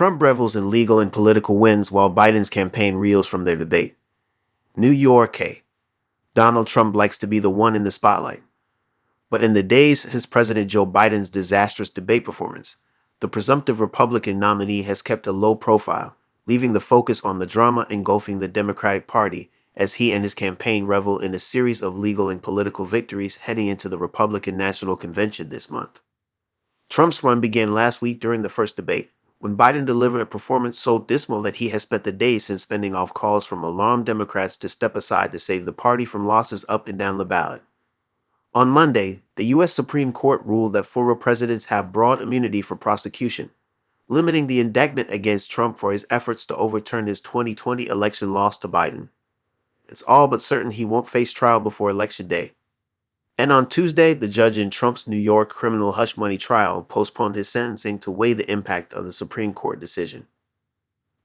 Trump revels in legal and political wins while Biden's campaign reels from their debate. New York. Donald Trump likes to be the one in the spotlight. But in the days since President Joe Biden's disastrous debate performance, the presumptive Republican nominee has kept a low profile, leaving the focus on the drama engulfing the Democratic Party as he and his campaign revel in a series of legal and political victories heading into the Republican National Convention this month. Trump's run began last week during the first debate, when Biden delivered a performance so dismal that he has spent the day since fending off calls from alarmed Democrats to step aside to save the party from losses up and down the ballot. On Monday, the U.S. Supreme Court ruled that former presidents have broad immunity for prosecution, limiting the indictment against Trump for his efforts to overturn his 2020 election loss to Biden. It's all but certain he won't face trial before Election Day. And on Tuesday, the judge in Trump's New York criminal hush money trial postponed his sentencing to weigh the impact of the Supreme Court decision.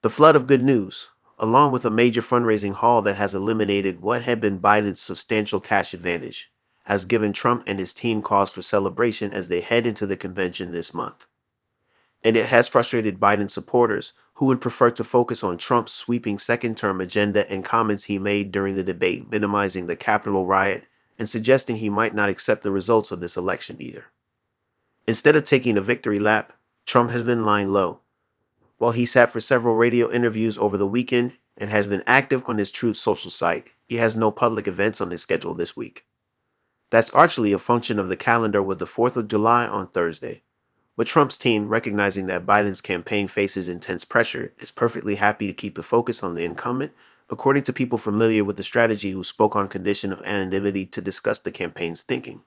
The flood of good news, along with a major fundraising haul that has eliminated what had been Biden's substantial cash advantage, has given Trump and his team cause for celebration as they head into the convention this month. And it has frustrated Biden supporters who would prefer to focus on Trump's sweeping second-term agenda and comments he made during the debate, minimizing the Capitol riot and suggesting he might not accept the results of this election either. Instead of taking a victory lap, Trump has been lying low. While he sat for several radio interviews over the weekend and has been active on his Truth Social site, he has no public events on his schedule this week. That's largely a function of the calendar with the 4th of July on Thursday. But Trump's team, recognizing that Biden's campaign faces intense pressure, is perfectly happy to keep the focus on the incumbent, according to people familiar with the strategy who spoke on condition of anonymity to discuss the campaign's thinking.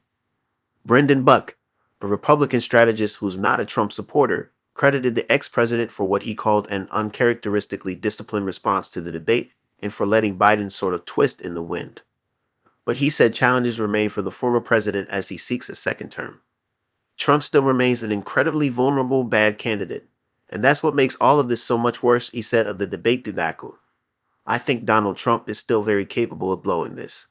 Brenda Buck, a Republican strategist who's not a Trump supporter, credited the ex-president for what he called an uncharacteristically disciplined response to the debate and for letting Biden sort of twist in the wind. But he said challenges remain for the former president as he seeks a second term. Trump still remains an incredibly vulnerable bad candidate, and that's what makes all of this so much worse, he said of the debate debacle. I think Donald Trump is still very capable of blowing this.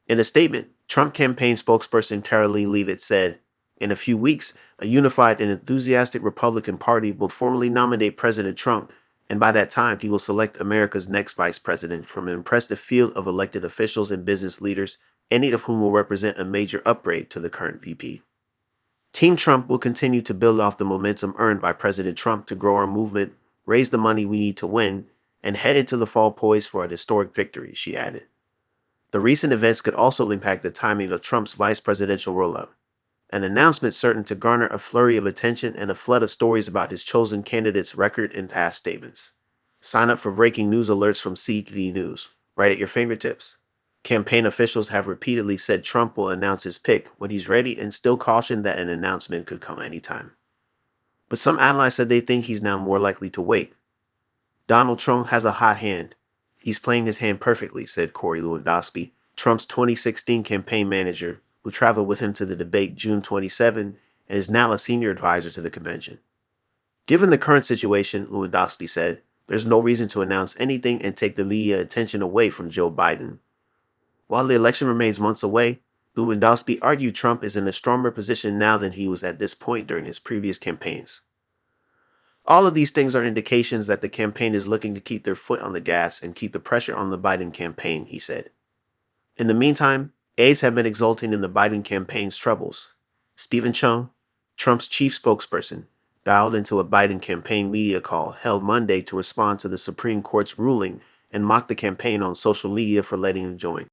In a statement, Trump campaign spokesperson Karoline Leavitt said, in a few weeks, a unified and enthusiastic Republican Party will formally nominate President Trump, and by that time he will select America's next vice president from an impressive field of elected officials and business leaders, any of whom will represent a major upgrade to the current VP. Team Trump will continue to build off the momentum earned by President Trump to grow our movement, raise the money we need to win, and head into the fall poised for a historic victory, she added. The recent events could also impact the timing of Trump's vice presidential rollout, an announcement certain to garner a flurry of attention and a flood of stories about his chosen candidate's record and past statements. Sign up for breaking news alerts from CV News, right at your fingertips. Campaign officials have repeatedly said Trump will announce his pick when he's ready and still cautioned that an announcement could come anytime. But some allies said they think he's now more likely to wait. Donald Trump has a hot hand. He's playing his hand perfectly, said Corey Lewandowski, Trump's 2016 campaign manager, who traveled with him to the debate June 27 and is now a senior advisor to the convention. Given the current situation, Lewandowski said, there's no reason to announce anything and take the media attention away from Joe Biden. While the election remains months away, Lewandowski argued Trump is in a stronger position now than he was at this point during his previous campaigns. All of these things are indications that the campaign is looking to keep their foot on the gas and keep the pressure on the Biden campaign, he said. In the meantime, aides have been exulting in the Biden campaign's troubles. Stephen Chung, Trump's chief spokesperson, dialed into a Biden campaign media call held Monday to respond to the Supreme Court's ruling and mocked the campaign on social media for letting him join.